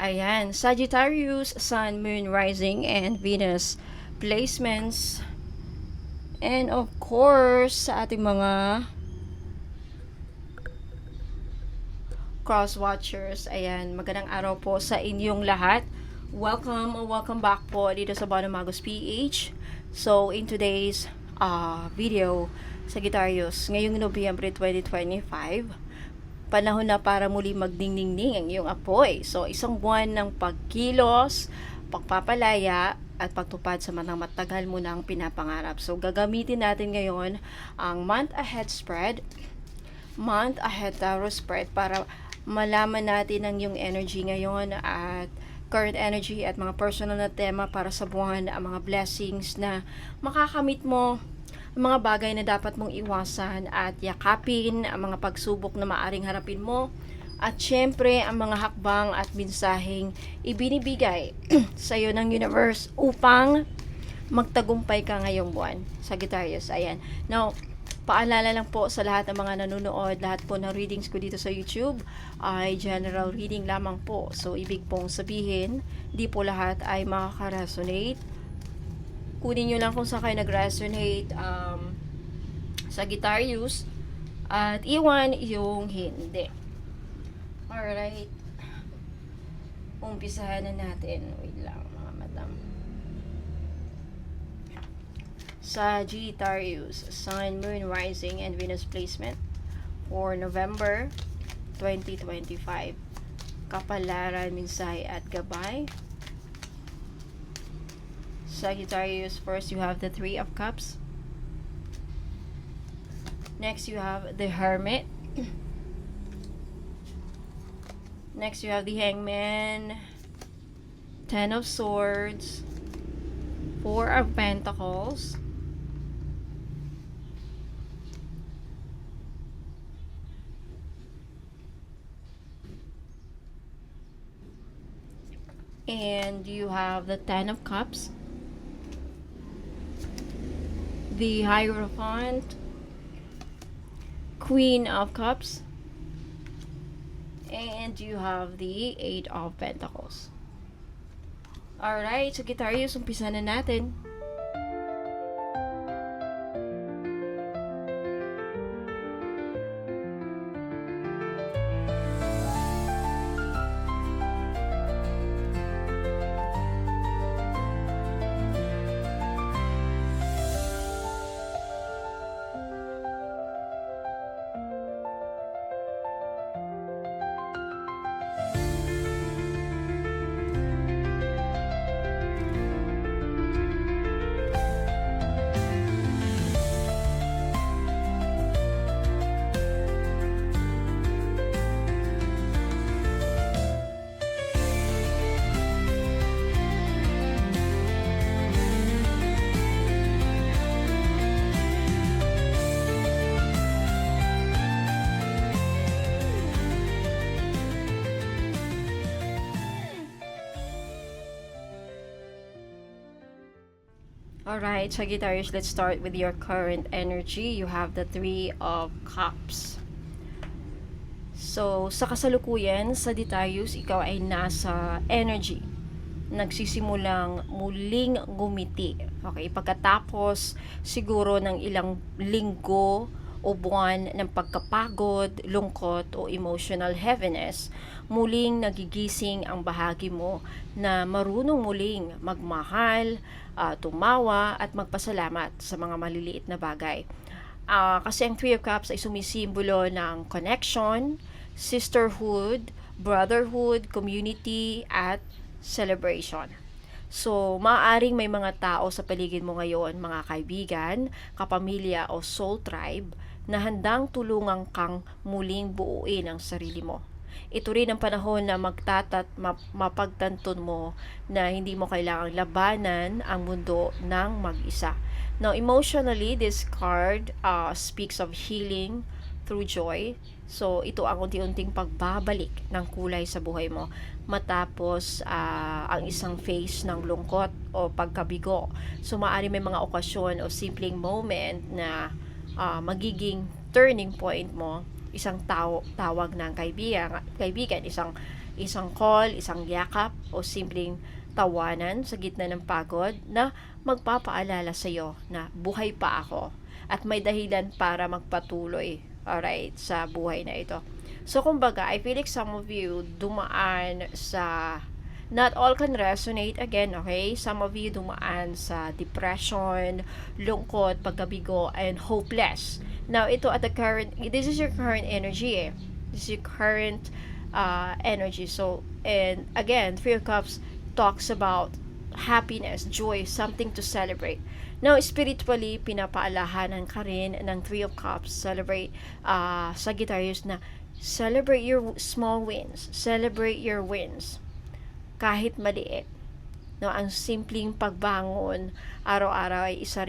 Ayan, Sagittarius, Sun, Moon, Rising, and Venus placements. And of course, sa ating mga cross watchers, ayan, magandang araw po sa inyong lahat. Welcome back po dito sa Bono Magos PH. So, in today's video, Sagittarius, ngayong Nobyembre 2025, panahon na para muli magdingdingning ang iyong apoy. So, isang buwan ng pagkilos, pagpapalaya, at pagtupad sa mga matagal mo nang pinapangarap. So, gagamitin natin ngayon ang month ahead spread, month ahead tarot spread para malaman natin ang iyong energy ngayon at current energy at mga personal na tema para sa buwan, ang mga blessings na makakamit mo, mga bagay na dapat mong iwasan at yakapin, ang mga pagsubok na maaring harapin mo, at syempre ang mga hakbang at mensaheng ibinibigay sa iyo ng universe upang magtagumpay ka ngayong buwan, Sagittarius. Ayan. Now, paalala lang po sa lahat ng mga nanonood, lahat po ng readings ko dito sa YouTube ay general reading lamang po. So, ibig pong sabihin, di po lahat ay makaka-resonate. Kunin nyo lang kung saan kayo nag-resonate, Sagittarius, at iwan yung hindi. Alright. Umpisahan na natin. Wait lang mga madam. Sagittarius, Sun, Moon, Rising, and Venus placement for November 2025. Kapalaran, mensahe, at gabay. Sagittarius, first you have the Three of Cups. Next you have the Hermit. Next you have the Hangman, Ten of Swords, Four of Pentacles, and you have the Ten of Cups, the Hierophant, Queen of Cups, and you have the Eight of Pentacles. Alright, so Sagittarius, umpisa na natin. Alright, Sagittarius, let's start with your current energy. You have the Three of Cups. So, sa kasalukuyan, Sagittarius, ikaw ay nasa energy. Nagsisimulang muling gumiti. Okay, pagkatapos siguro ng ilang linggo o buwan ng pagkapagod, lungkot o emotional heaviness, muling nagigising ang bahagi mo na marunong muling magmahal, tumawa at magpasalamat sa mga maliliit na bagay. Kasi ang Three of Cups ay sumisimbolo ng connection, sisterhood, brotherhood, community, at celebration. So, maaaring may mga tao sa paligid mo ngayon, mga kaibigan, kapamilya o soul tribe, na handang tulungan kang muling buuin ang sarili mo. Ito rin ang panahon na mapagtanton mo na hindi mo kailangang labanan ang mundo ng mag-isa. Now, emotionally, this card speaks of healing through joy. So, ito ang unti-unting pagbabalik ng kulay sa buhay mo matapos ang isang phase ng lungkot o pagkabigo. So, maaari may mga okasyon o simpleng moment na magiging turning point mo, isang tawag ng kaibigan, isang Isang call, isang yakap, o simpleng tawanan sa gitna ng pagod na magpapaalala sa iyo na buhay pa ako at may dahilan para magpatuloy, alright, sa buhay na ito. So, kumbaga, I feel like some of you dumaan sa, not all can resonate again, okay? Some of you dumaan sa depression, lungkot, pagkabigo, and hopeless. Now, ito at the current, this is your current energy eh. This is your current energy. So, and again, Three of Cups talks about happiness, joy, something to celebrate. Now, spiritually, pinapaalahanan ka rin ng Three of Cups, celebrate, Sagittarius, na celebrate your small wins, celebrate your wins, kahit maliit. No, ang simpleng pagbangon araw-araw ay isa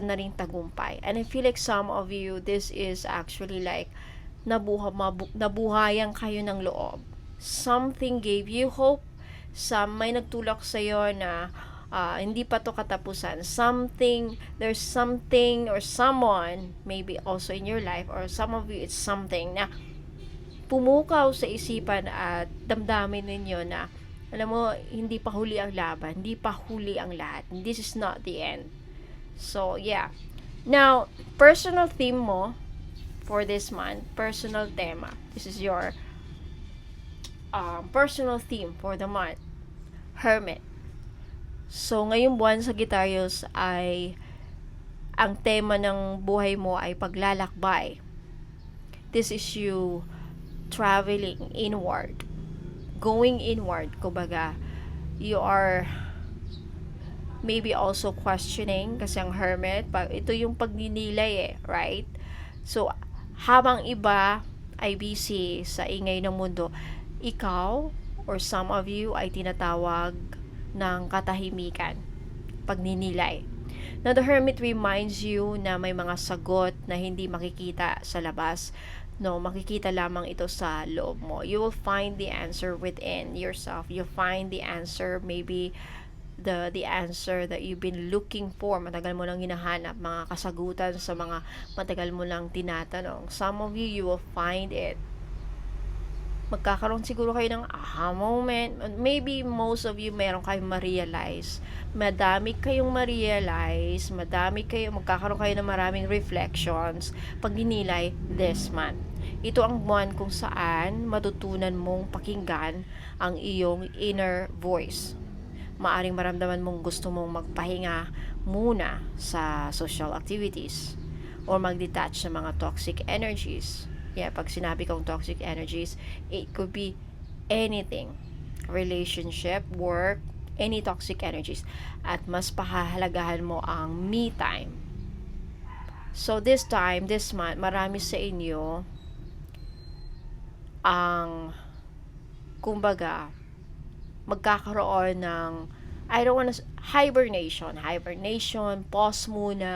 na ring tagumpay. And I feel like some of you, this is actually like nabuhayan kayo ng loob. Something gave you hope. May nagtulak sa iyo na hindi pa to katapusan. There's something or someone maybe also in your life, or some of you, it's something na pumukaw sa isipan at damdamin ninyo na, alam mo, hindi pa huli ang laban, hindi pa huli ang lahat. This is not the end. So, yeah. Now, personal theme mo for this month, personal tema. This is your personal theme for the month. Hermit. So, ngayong buwan sa Sagittarius ay ang tema ng buhay mo ay paglalakbay. This is you traveling inward, going inward. Kumbaga, you are maybe also questioning, kasi ang Hermit, ito yung pagninilay right? So, habang iba ay busy sa ingay ng mundo, ikaw or some of you ay tinatawag ng katahimikan, pagninilay. Now, the Hermit reminds you na may mga sagot na hindi makikita sa labas. No, makikita lamang ito sa loob mo. You will find the answer within yourself. You'll find the answer, maybe the answer that you've been looking for. Matagal mo lang hinahanap, mga kasagutan sa mga matagal mo lang tinatanong. Some of you will find it. Magkakaroon siguro kayo ng aha moment. Maybe most of you meron kayong ma-realize. Madami kayong ma-realize. Magkakaroon kayo ng maraming reflections pag dinilay this month. Ito ang buwan kung saan matutunan mong pakinggan ang iyong inner voice. Maaring maramdaman mong gusto mong magpahinga muna sa social activities or mag-detach sa mga toxic energies. Yeah, pag sinabi kong toxic energies, it could be anything. Relationship, work, any toxic energies. At mas pahahalagahan mo ang me time. So this month, marami sa inyo ang, kumbaga, magkakaroon ng, hibernation, pause muna,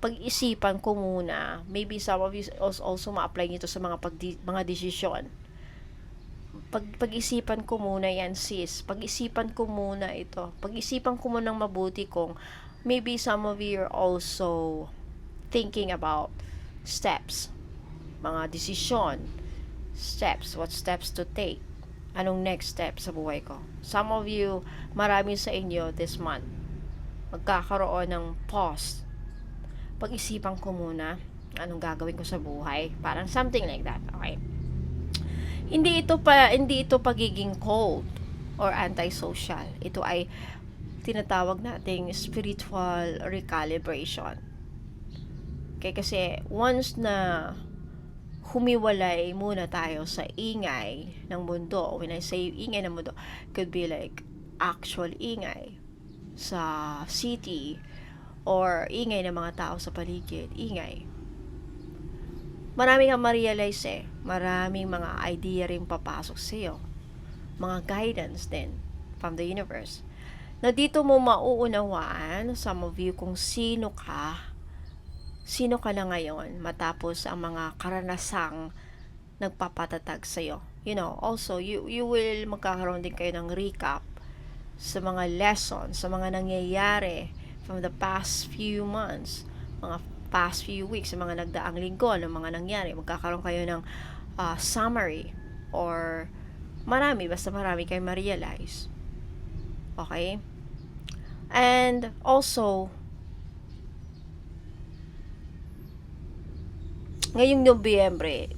pag-isipan ko muna. Maybe some of you also ma-apply nito sa mga desisyon. Pag-isipan ko muna yan, sis. Pag-isipan ko muna ito. Pag-isipan ko muna ng mabuti kung maybe some of you are also thinking about steps, mga desisyon, what steps to take. Anong next step sa buhay ko? Some of you, marami sa inyo this month, magkakaroon ng pause. Pag-isipan ko muna anong gagawin ko sa buhay. Parang something like that, okay? Hindi ito pagiging cold or antisocial. Ito ay tinatawag nating spiritual recalibration. Okay, kasi once na humiwalay muna tayo sa ingay ng mundo, when I say ingay ng mundo, could be like actual ingay sa city or ingay ng mga tao sa paligid, ingay. Marami kang ma-realize maraming mga idea rin papasok sa iyo, mga guidance din from the universe, na dito mo mauunawaan, some of you, kung sino ka na ngayon matapos ang mga karanasang nagpapatatag sa iyo. You know, also you will magkakaroon din kayo ng recap sa mga lessons, sa mga nangyayari from the past few months, mga past few weeks, sa mga nagdaang linggo, ng mga nangyari. Magkakaroon kayo ng summary or Marami, basta marami kayo ma-realize. Okay? And also, ngayong Nobyembre,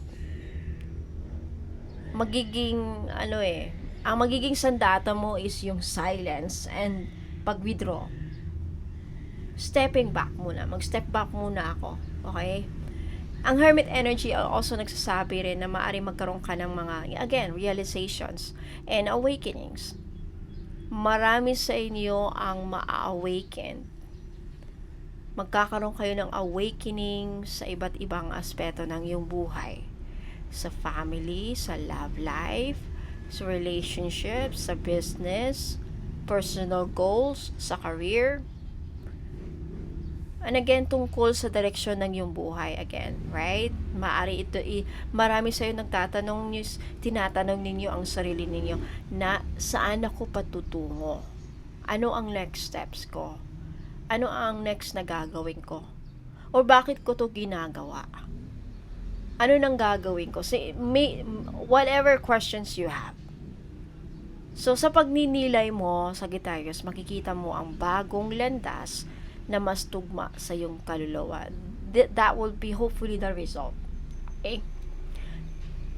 magiging, ang magiging sandata mo is yung silence and pag-withdraw. Stepping back muna. Mag-step back muna ako. Okay? Ang Hermit energy also nagsasabi rin na maaaring magkaroon ka ng mga, again, realizations and awakenings. Marami sa inyo ang ma-awaken. Magkakaroon kayo ng awakening sa iba't ibang aspeto ng iyong buhay. Sa family, sa love life, sa relationships, sa business, personal goals, sa career. And again, tungkol sa direksyon ng iyong buhay again, right? Marami sa iyo nagtatanong, tinatanong ninyo ang sarili ninyo na saan ako patutungo? Ano ang next steps ko? Ano ang next na gagawin ko? Or bakit ko to ginagawa? Ano nang gagawin ko? Whatever questions you have. So, sa pagninilay mo, Sagittarius, makikita mo ang bagong landas na mas tugma sa iyong kaluluwa. That will be hopefully the result. Okay?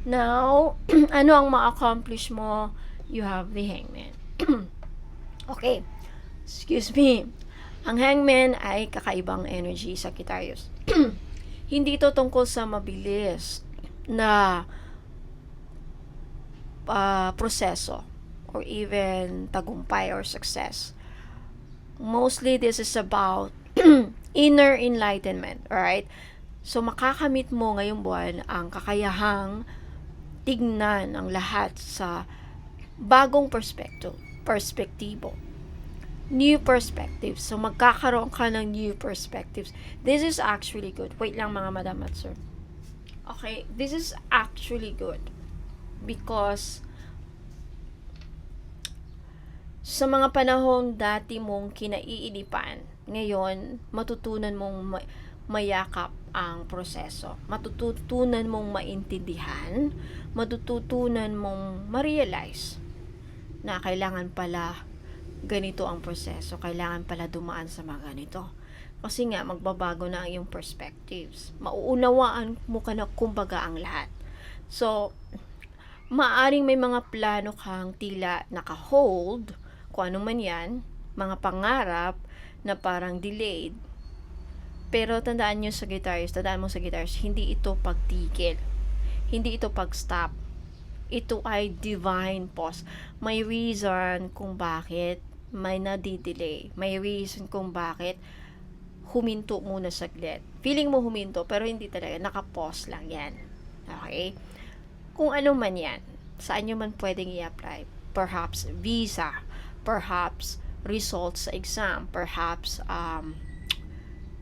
Now, ano ang ma-accomplish mo? You have the Hangman. Okay. Excuse me. Ang Hangman ay kakaibang energy, Sagittarius. Hindi ito tungkol sa mabilis na proseso or even tagumpay or success. Mostly, this is about inner enlightenment, alright? So, makakamit mo ngayong buwan ang kakayahang tignan ang lahat sa bagong perspektibo. New perspectives. So, magkakaroon ka ng new perspectives. This is actually good. Wait lang mga madam at sir. Okay, this is actually good. Because sa mga panahon dati mong kinaiinipan, ngayon, matutunan mong mayakap ang proseso. Matututunan mong maintindihan, matututunan mong ma-realize na kailangan pala ganito ang proseso, kailangan pala dumaan sa mga ganito. Kasi nga, magbabago na ang iyong perspectives. Mauunawaan mo ka na kumbaga ang lahat. So, maaring may mga plano kang tila naka-hold, kung ano man yan, mga pangarap na parang delayed. Pero tandaan mo Sagittarius, hindi ito pagtigil. Hindi ito pag-stop. Ito ay divine pause. May reason kung bakit may nadidelay. May reason kung bakit huminto muna saglit. Feeling mo huminto, pero hindi talaga. Naka-pause lang yan. Okay? Kung ano man yan, saan nyo man pwedeng i-apply. Perhaps visa, perhaps results sa exam, perhaps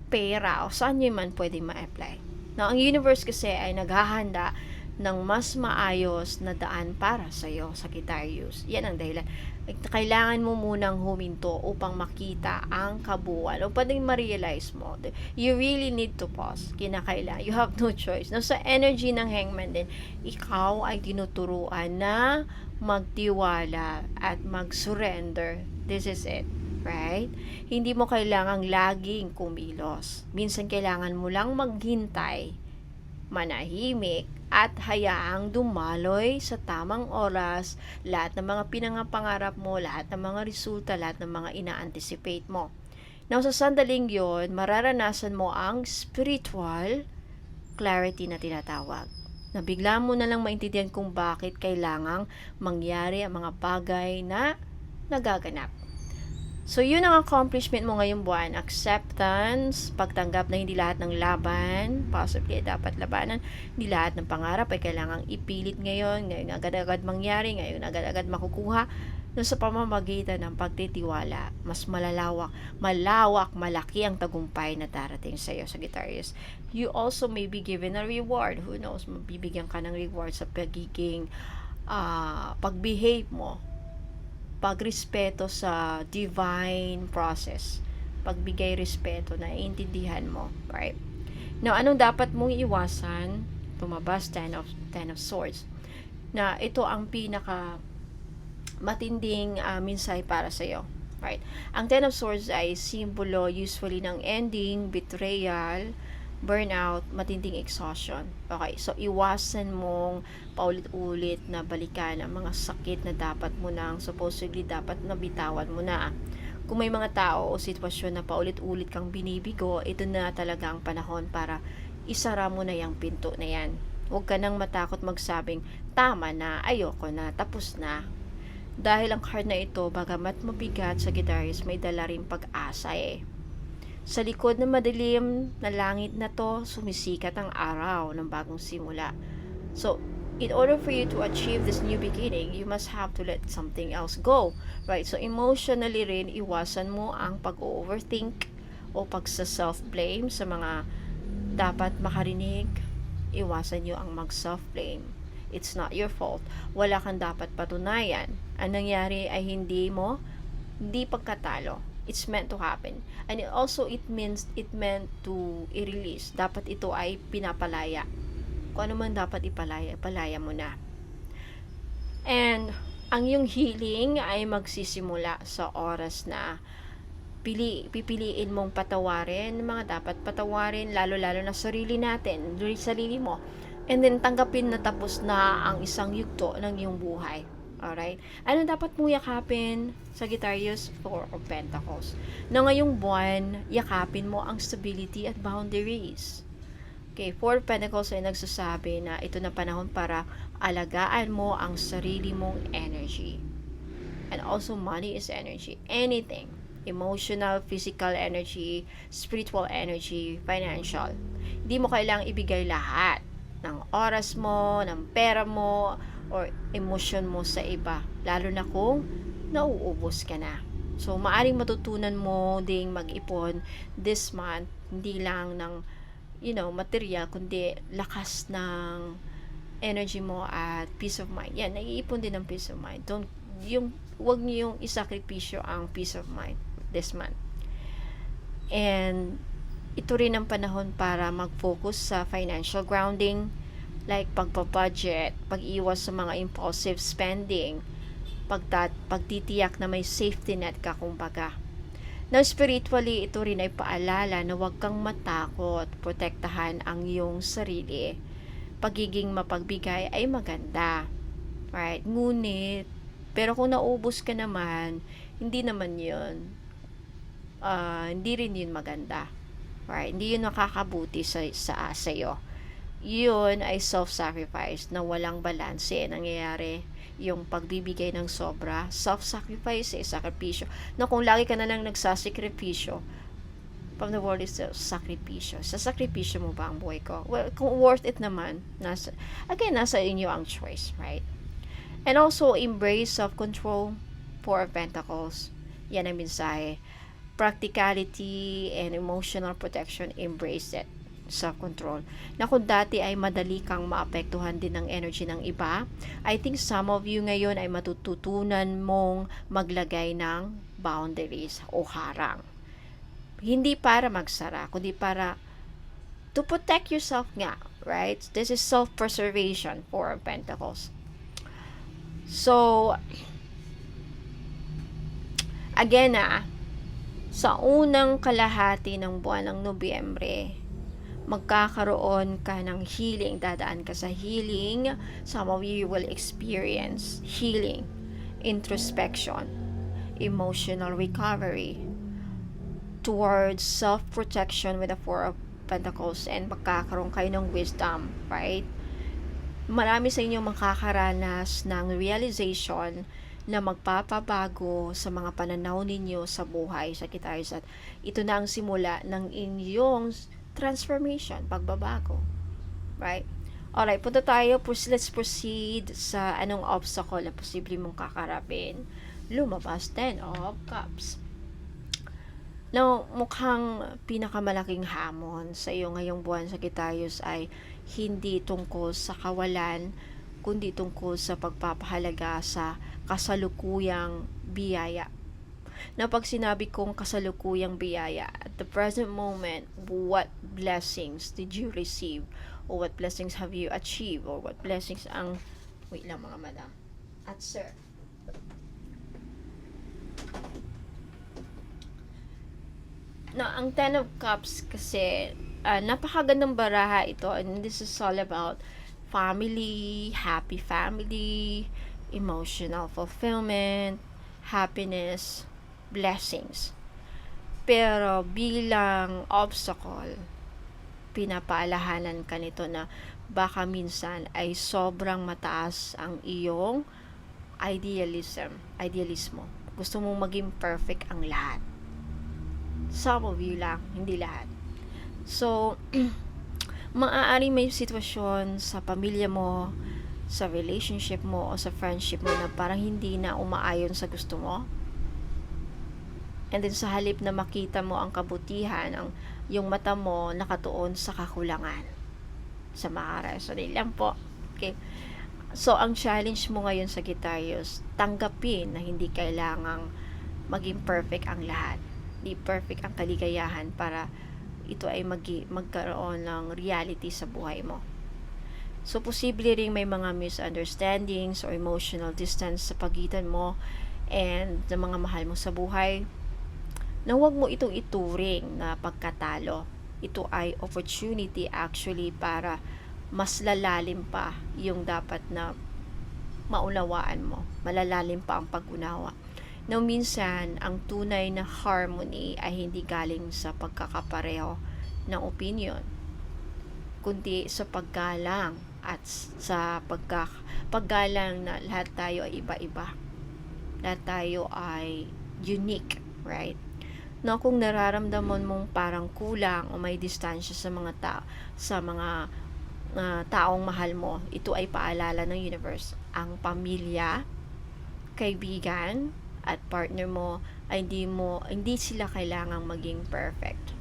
pera, o saan nyo man pwedeng ma-apply. Now, ang universe kasi ay naghahanda ng mas maayos na daan para sa iyo, Sagittarius. Yan ang dahilan. Kailangan mo munang huminto upang makita ang kabuuan o pwedeng ma-realize mo. You really need to pause. Kinakailangan. You have no choice. No, sa energy ng Hangman din, ikaw ay tinuturuan na magtiwala at mag-surrender. This is it. Right? Hindi mo kailangang laging kumilos. Minsan kailangan mo lang maghintay, manahimik, at hayaang dumaloy sa tamang oras lahat ng mga pinangapangarap mo, lahat ng mga resulta, lahat ng mga ina-anticipate mo. Now, sa sandaling yon, mararanasan mo ang spiritual clarity na tinatawag. Na bigla mo na lang maintindihan kung bakit kailangang mangyari ang mga bagay na nagaganap. So, yun ang accomplishment mo ngayong buwan. Acceptance, pagtanggap na hindi lahat ng laban, possibly dapat labanan, hindi lahat ng pangarap ay kailangang ipilit ngayon agad-agad mangyari, ngayon agad-agad makukuha. No, sa pamamagitan ng pagtitiwala, mas malawak, malaki ang tagumpay na darating sa iyo, Sagittarius. You also may be given a reward. Who knows, mabibigyan ka ng reward sa pagiging pagbehave mo, pagrespeto sa divine process, pagbigay respeto na iintindihan mo, right? Now, anong dapat mong iwasan? Tumabas, 10 of Swords. na ito ang pinaka matinding mensahe para sa iyo. Right? Ang Ten of Swords ay simbolo usually ng ending, betrayal, burnout, matinding exhaustion. Okay, so iwasan mong paulit-ulit na balikan ang mga sakit na dapat mo nang supposedly dapat nabitawan mo na. Kung may mga tao o sitwasyon na paulit-ulit kang binibigo, ito na talaga ang panahon para isara mo na yung pinto na yan. Huwag ka nang matakot magsabing, tama na, ayoko na, tapos na. Dahil ang card na ito, bagamat mabigat sa Sagittarius, may dala rin pag-asa eh. Sa likod ng madilim na langit na to, sumisikat ang araw ng bagong simula. So, in order for you to achieve this new beginning, you must have to let something else go. Right? So, emotionally rin, iwasan mo ang pag-overthink o pagsa-self-blame sa mga dapat makarinig. Iwasan nyo ang mag-self-blame. It's not your fault. Wala kang dapat patunayan. Ang nangyari ay hindi pagkatalo. It's meant to happen. And it meant to i-release. Dapat ito ay pinapalaya. Kung ano man dapat ipalaya mo na. And ang yung healing ay magsisimula sa oras na pipiliin mong patawarin mga dapat patawarin, lalo-lalo na sarili natin, sarili mo. And then, tanggapin na tapos na ang isang yugto ng iyong buhay. Alright? Ano dapat mong yakapin, Sagittarius? Four of Pentacles. Na ngayong buwan, yakapin mo ang stability at boundaries. Okay, Four of Pentacles ay nagsasabi na ito na panahon para alagaan mo ang sarili mong energy. And also, money is energy. Anything. Emotional, physical energy, spiritual energy, financial. Hindi mo kailangang ibigay lahat ng oras mo, ng pera mo, or emotion mo sa iba. Lalo na kung nauubos ka na. So, maaring matutunan mo ding mag-ipon this month, hindi lang ng, material, kundi lakas ng energy mo at peace of mind. Yan, naiipon din ng peace of mind. Huwag niyo yung isakripisyo ang peace of mind this month. And ito rin ang panahon para mag-focus sa financial grounding, like pagpa-budget, pag-iwas sa mga impulsive spending, pagtitiyak na may safety net ka kumbaga. Now, spiritually, ito rin ay paalala na huwag kang matakot, protektahan ang iyong sarili. Pagiging mapagbigay ay maganda. Right? Ngunit, pero kung naubos ka naman, hindi naman yun. Hindi rin yun maganda. Right? Hindi yun nakakabuti sa iyo. Yun ay self-sacrifice na walang balanse. Nangyayari yung pagbibigay ng sobra. Self-sacrifice sakripisyo. Na kung lagi ka na lang nagsasakripisyo, from the word is sakripisyo. Sa sakripisyo mo ba ang buhay ko? Well, kung worth it naman, nasa inyo ang choice, right? And also, embrace self-control, Four of Pentacles. Yan ang mensahe. Practicality and emotional protection, embrace it. Self-control. Na kung dati ay madali kang maapektuhan din ng energy ng iba, I think some of you ngayon ay matututunan mong maglagay ng boundaries o harang. Hindi para magsara, kundi para to protect yourself nga, right? This is self-preservation, Four of Pentacles. So, again sa unang kalahati ng buwan ng Nobyembre, magkakaroon ka ng healing, dadaan ka sa healing. Some of you will experience healing, introspection, emotional recovery, towards self-protection with the Four of Pentacles, and magkakaroon kayo ng wisdom, right? Marami sa inyo makakaranas ng realization na magpapabago sa mga pananaw ninyo sa buhay, Sagittarius, at ito na ang simula ng inyong transformation, pagbabago. Right? Alright, punta tayo. Let's proceed sa anong obstacle na posible mong kakarapin. Lumabas, 10 of Cups. Now, mukhang pinakamalaking hamon sa iyo ngayong buwan, Sagittarius, ay hindi tungkol sa kawalan, kundi tungkol sa pagpapahalaga sa kasalukuyang biyaya. Na pag sinabi kong kasalukuyang biyaya, at the present moment, what blessings did you receive? Or what blessings have you achieved? Or what blessings ang Wait lang mga madam. At sir. Na ang Ten of Cups kasi napakagandang baraha ito, and this is all about family, happy family, emotional fulfillment, happiness, blessings. Pero bilang obstacle, pinapaalahanan ka nito na baka minsan ay sobrang mataas ang iyong idealismo. Gusto mong maging perfect ang lahat. Some of you lang, hindi lahat. So, maaari may sitwasyon sa pamilya mo, sa relationship mo, o sa friendship mo na parang hindi na umaayon sa gusto mo. And then sa halip na makita mo ang kabutihan, yung mata mo nakatuon sa kakulangan. Sa makaresonate lang po. Okay. So, ang challenge mo ngayon sa Sagittarius, tanggapin na hindi kailangang maging perfect ang lahat. Hindi perfect ang kaligayahan para ito ay magkaroon ng reality sa buhay mo. So, posible rin may mga misunderstandings or emotional distance sa pagitan mo and sa mga mahal mo sa buhay, na huwag mo itong ituring na pagkatalo. Ito ay opportunity actually para mas lalalim pa yung dapat na maunawaan mo. Malalalim pa ang pag-unawa. Now, minsan, ang tunay na harmony ay hindi galing sa pagkakapareho ng opinion, kundi sa paggalang at sa paggalang na lahat tayo ay iba-iba. Lahat tayo ay unique, right? No, kung nararamdaman mong parang kulang o may distansya sa mga taong mahal mo, ito ay paalala ng universe. Ang pamilya, kaibigan, at partner mo ay hindi sila kailangang maging perfect.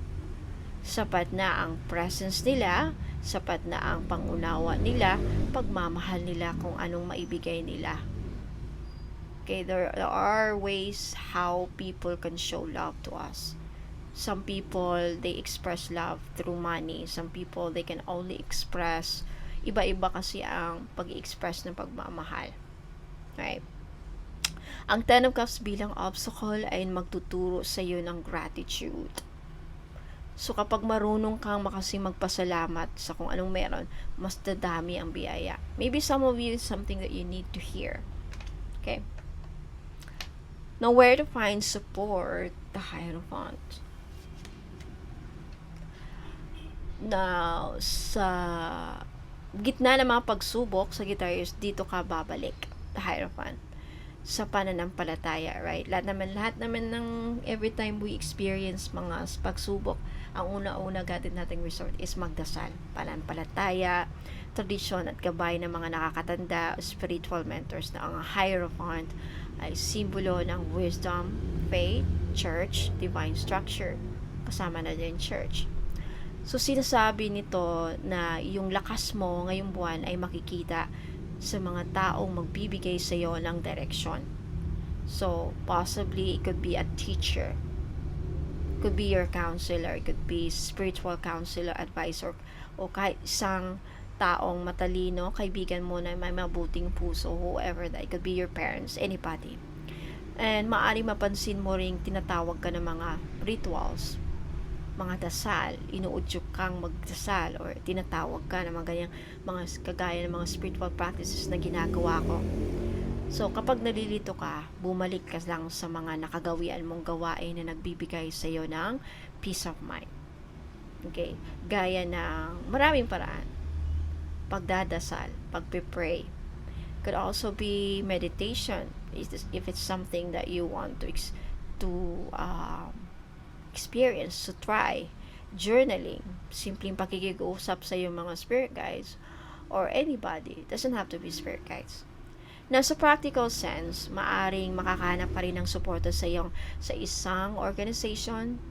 Sapat na ang presence nila, sapat na ang pangunawa nila, pagmamahal nila kung anong maibigay nila. Okay, there are ways how people can show love to us. Some people, they express love through money. Some people, they can only express, iba-iba kasi ang pag-express ng pagmamahal. Right? Ang Ten of Cups bilang obstacle ay magtuturo sa iyo ng gratitude. So, kapag marunong kang magpasalamat sa kung anong meron, mas dadami ang biyaya. Maybe some of you is something that you need to hear. Okay? Now, where to find support? The Hierophant. Now, sa gitna ng mga pagsubok sa Sagittarius, dito ka babalik. The Hierophant. Sa pananampalataya, right? Lahat naman ng every time we experience mga pagsubok, ang una-una natin nating resort is magdasal. Pananampalataya, tradisyon at gabay ng mga nakakatanda, spiritual mentors na ang Hierophant ay simbolo ng wisdom, faith, church, divine structure. Kasama na din church. So, sinasabi nito na yung lakas mo ngayong buwan ay makikita sa mga taong magbibigay sa iyo ng direksyon. So, possibly, it could be a teacher. It could be your counselor. It could be spiritual counselor, advisor, o kahit isang taong matalino, kaibigan mo na may mabuting puso, whoever that. It could be your parents, anybody. And maaari mapansin mo ring tinatawag ka ng mga rituals, mga dasal, inuudyok kang magdasal or tinatawag ka ng mga ganyang mga kagaya ng mga spiritual practices na ginagawa ko. So, kapag nalilito ka, bumalik ka lang sa mga nakagawian mong gawain na nagbibigay sa iyo ng peace of mind. Okay? Gaya ng maraming paraan. Pagdadasal, pagpe-pray. Could also be meditation if it's something that you want to experience, to try. Journaling, simpleng pakikig-usap sa iyong mga spirit guides or anybody. It doesn't have to be spirit guides. Na sa practical sense, maaring makakahanap pa rin ng suporta sa isang organization,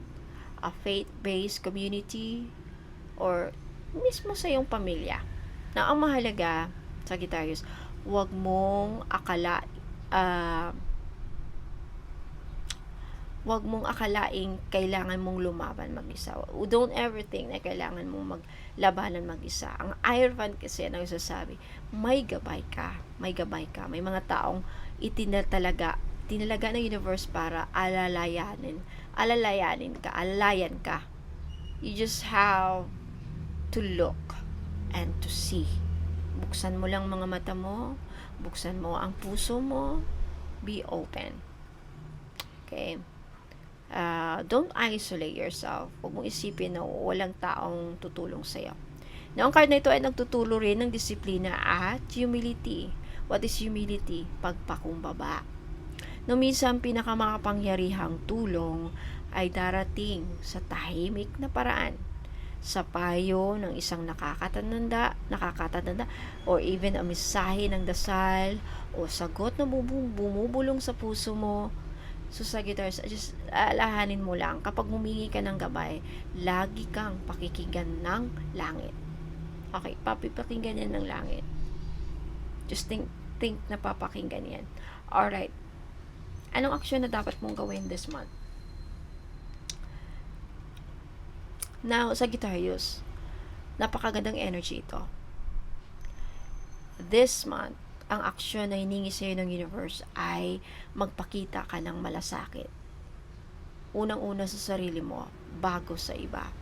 a faith-based community, or mismo sa iyong pamilya. Na ang mahalaga, Sagittarius, Huwag mong akalaing kailangan mong lumaban mag-isa. Don't ever think na kailangan mong maglabanan mag-isa. Ang Hierophant kasi ang sasabi, may gabay ka. May gabay ka. May mga taong tinalaga ng universe para alalayan ka. You just have to look and to see. Buksan mo lang mga mata mo, buksan mo ang puso mo, be open. Okay? Don't isolate yourself. Huwag mong isipin na walang taong tutulong sa'yo. Now, ang card na ito ay nagtuturo rin ng disiplina at humility. What is humility? Pagpakumbaba. No, minsan pinakamakapangyarihang tulong ay darating sa tahimik na paraan, sa payo ng isang nakakatatanda, or even a mensahe ng dasal, o sagot na bumubulong sa puso mo. So, Sagittarius, just alahanin mo lang, kapag humingi ka ng gabay, lagi kang pakikinggan ng langit. Okay, papipakinggan yan ng langit. Just think na papakinggan yan. Alright. Anong aksyon na dapat mong gawin this month? Now, Sagittarius, napakagandang energy ito. This month, ang aksyon na hiningi sa'yo ng universe ay magpakita ka ng malasakit. Unang-una sa sarili mo, bago sa iba.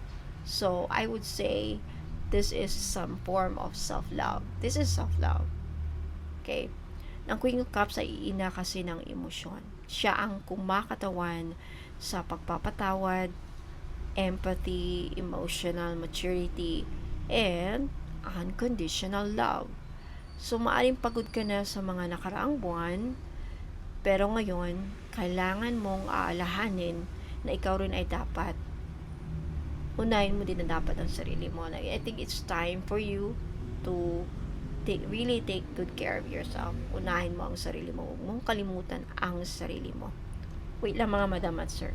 So, I would say, this is some form of self-love. This is self-love. Okay? Ang Queen of Cups ay iina kasi ng emosyon. Siya ang kumakatawan sa pagpapatawad, empathy, emotional maturity, and unconditional love. So, maaring pagod ka na sa mga nakaraang buwan, pero ngayon, kailangan mong aalahanin na ikaw rin ay dapat unahin mo din na dapat ang sarili mo. I think it's time for you to really take good care of yourself. Unahin mo ang sarili mo. Huwag mong kalimutan ang sarili mo. Wait lang mga madam at sir.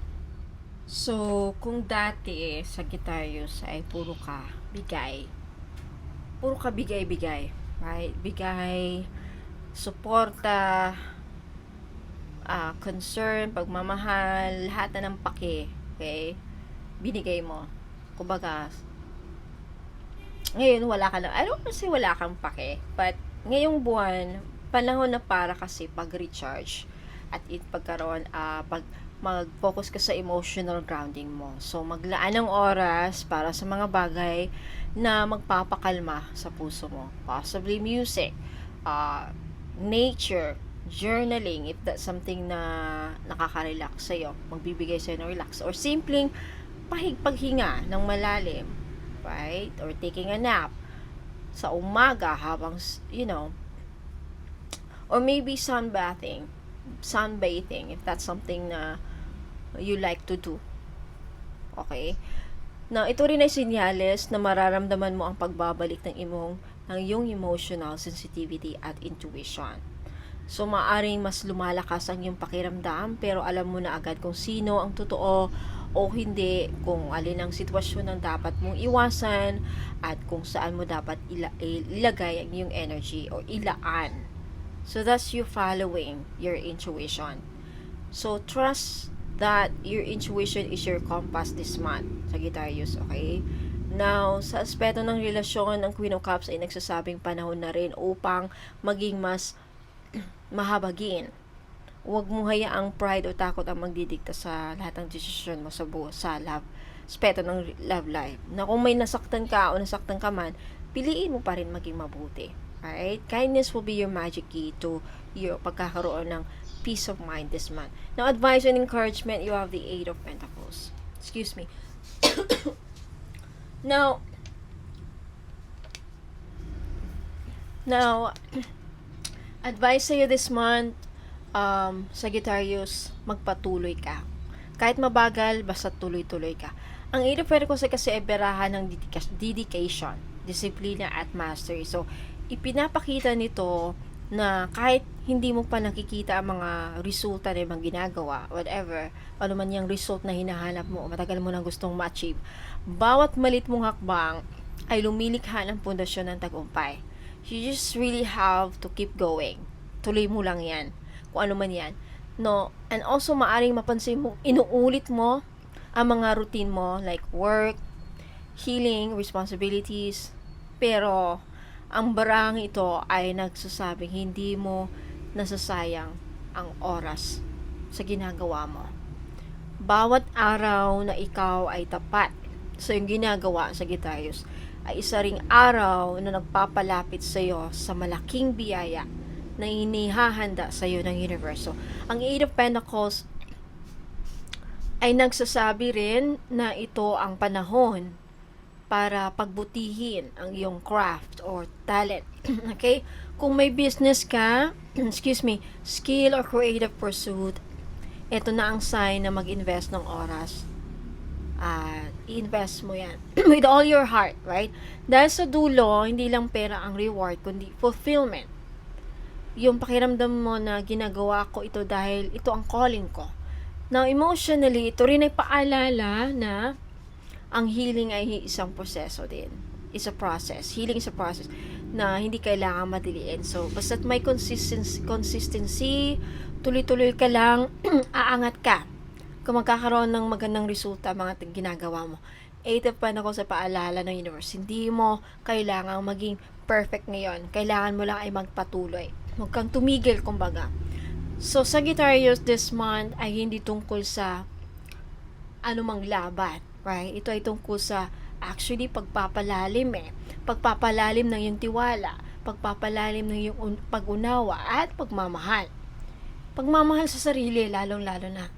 So, kung dati Sagittarius ay puro ka bigay, right? Bigay, suporta, concern, pagmamahal, lahat na ng pake, okay? Binigay mo. Kumbaga, ngayon wala ka lang, I don't say wala kang pake, but ngayong buwan, panahon na para kasi pag-recharge at pagkaroon, mag-focus ka sa emotional grounding mo. So, maglaan ng oras para sa mga bagay na magpapakalma sa puso mo. Possibly music, nature, journaling, if that's something na nakaka-relax sa'yo, magbibigay sa'yo ng relax. Or simpleng paghinga ng malalim, right? Or taking a nap sa umaga habang, or maybe sunbathing, if that's something na you like to do. Okay? Now, ito rin ay senyales na mararamdaman mo ang pagbabalik ng iyong emotional sensitivity at intuition. So, maaring mas lumalakas ang iyong pakiramdam, pero alam mo na agad kung sino ang totoo o hindi, kung alin ang sitwasyon ang dapat mong iwasan, at kung saan mo dapat ilagay ang iyong energy o ilaan. So, that's you following your intuition. So, trust that your intuition is your compass this month, Sagittarius, okay? Now, sa aspeto ng relasyon, ang Queen of Cups ay nagsasabing panahon na rin upang maging mas mahabagin. Huwag mong hayaang pride o takot ang magdidikta sa lahat ng desisyon mo sa aspeto ng love life. Na kung may nasaktan ka o nasaktan ka man, piliin mo pa rin maging mabuti. Alright? Kindness will be your magic key to your pagkakaroon ng peace of mind this month. Now, advice and encouragement, you have the Eight of Pentacles. Excuse me. Now, advice sa'yo this month, Sagittarius, magpatuloy ka. Kahit mabagal, basta tuloy-tuloy ka. Ang Eight of Pentacles ay kasi berahan ng dedication, disiplina at mastery. So, ipinapakita nito na kahit hindi mo pa nakikita ang mga resulta na ibang ginagawa, whatever, ano man yung result na hinahanap mo, matagal mo nang gustong ma-achieve, bawat malit mong hakbang ay lumilikha ng pundasyon ng tagumpay. You just really have to keep going. Tuloy mo lang yan. Kung ano man yan. no? And also, maaring mapansin mo, inuulit mo ang mga routine mo, like work, healing, responsibilities. Pero, ang barang ito ay nagsasabing hindi mo nasasayang ang oras sa ginagawa mo. Bawat araw na ikaw ay tapat sa iyong ginagawa sa Sagittarius ay isa ring araw na nagpapalapit sa iyo sa malaking biyaya na inihahanda sa iyo ng universo. Ang Eight of Pentacles ay nagsasabi rin na ito ang panahon para pagbutihin ang iyong craft or talent. Okay? Kung may business ka, skill or creative pursuit, ito na ang sign na mag-invest ng oras. I-invest mo yan with all your heart, right? Dahil sa dulo, hindi lang pera ang reward, kundi fulfillment. Yung pakiramdam mo na ginagawa ko ito dahil ito ang calling ko. Now, emotionally, ito rin ay paalala na ang healing ay isang proseso din. It's a process. Healing is a process na hindi kailangan madiliin. So, basta't may consistency, tuloy-tuloy ka lang, aangat ka. Kung magkakaroon ng magandang resulta mga ginagawa mo. 8 of Pentacles sa paalala ng universe. Hindi mo kailangang maging perfect ngayon. Kailangan mo lang ay magpatuloy. Huwag kang tumigil, kumbaga. So, Sagittarius this month ay hindi tungkol sa anumang laban, right? Ito ay tungkol sa actually pagpapalalim Pagpapalalim ng iyong tiwala, pagpapalalim ng iyong pag-unawa at pagmamahal. Pagmamahal sa sarili, lalong-lalo na.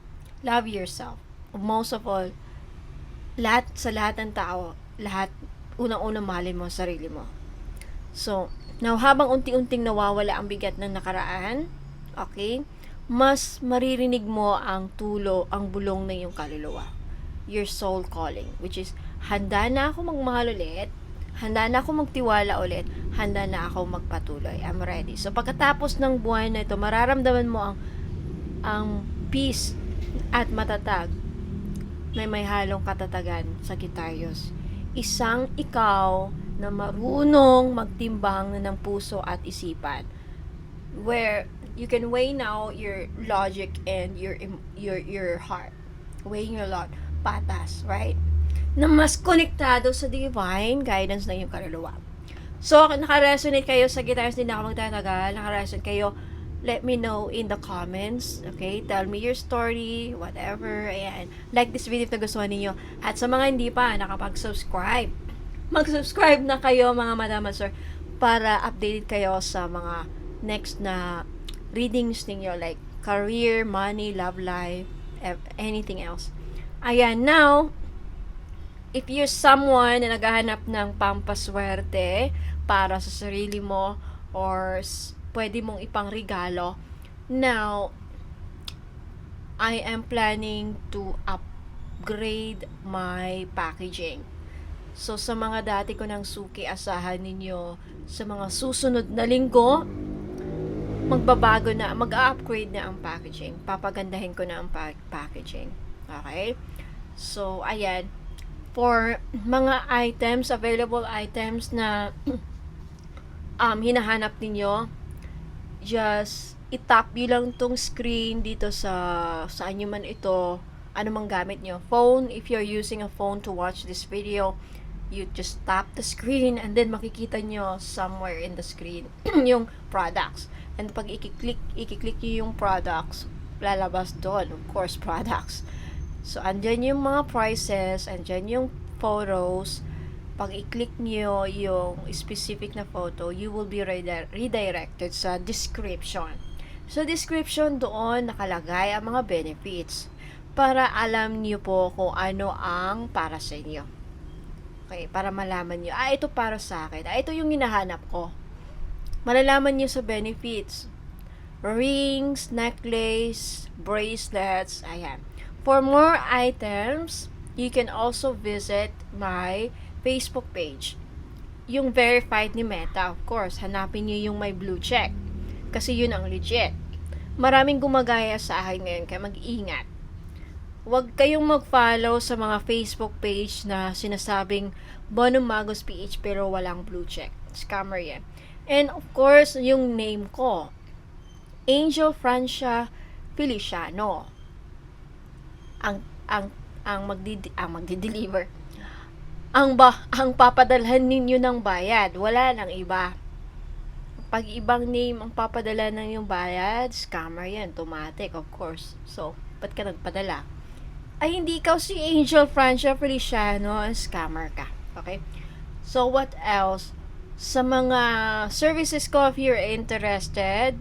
Love yourself. Most of all, sa lahat ng tao, unang-unang mahalin mo ang sarili mo. So, now, habang unti-unting nawawala ang bigat ng nakaraan, okay, mas maririnig mo ang bulong ng iyong kaluluwa. Your soul calling, which is, handa na ako magmahal ulit, handa na ako magtiwala ulit, handa na ako magpatuloy. I'm ready. So, pagkatapos ng buwan na ito, mararamdaman mo ang peace at matatag na may halong katatagan sa Sagittarius. Isang ikaw na marunong magtimbang ng puso at isipan, where you can weigh now your logic and your heart, weighing your lot patas, right, na mas konektado sa divine guidance ng iyong kaluluwa. So, naka-resonate kayo sa Sagittarius, hindi na ako magtatagal, naka-resonate kayo, let me know in the comments, okay? Tell me your story, whatever, ayan. Like this video if nagustuhan ninyo. At sa mga hindi pa nakapag-subscribe, mag-subscribe na kayo mga madam at sir para updated kayo sa mga next na readings ninyo, like career, money, love life, anything else. Ayan, now, if you're someone na naghahanap ng pampaswerte para sa sarili mo or pwede mong ipangregalo, now, I am planning to upgrade my packaging. So, sa mga dati ko ng suki, asahan ninyo sa mga susunod na linggo, magbabago na, mag-upgrade na ang packaging. Papagandahin ko na ang packaging. Okay? So, ayan. For mga items, available items na hinahanap ninyo, just itap nyo lang tong screen dito sa saan nyo man ito, ano mang gamit nyo. Phone, if you're using a phone to watch this video, you just tap the screen and then makikita nyo somewhere in the screen yung products. And pag i-click nyo yung products, lalabas doon, of course, products. So, andyan yung mga prices, andyan yung photos. Pag i-click nyo yung specific na photo, you will be redirected sa description. So, description doon nakalagay ang mga benefits para alam nyo po kung ano ang para sa inyo. Okay, para malaman nyo, ito para sa akin. Ito yung hinahanap ko. Malalaman nyo sa benefits. Rings, necklace, bracelets, ayan. For more items, you can also visit my Facebook page. Yung verified ni Meta, of course. Hanapin nyo yung may blue check. Kasi yun ang legit. Maraming gumagaya sa akin ngayon, kaya mag-ingat. Huwag kayong mag-follow sa mga Facebook page na sinasabing Bono Magos PH pero walang blue check. Scammer yan. And of course, yung name ko, Angel Francia Feliciano. Ang magdi-deliver. Ang papadalhan ninyo ng bayad, wala nang iba. Pag ibang name ang papadala ng yung bayad, scammer yan, automatic, of course. So, ba't ka nagpadala? Ay, hindi ikaw si Angel Francia Feliciano, scammer ka. Okay? So, what else? Sa mga services ko, if you're interested,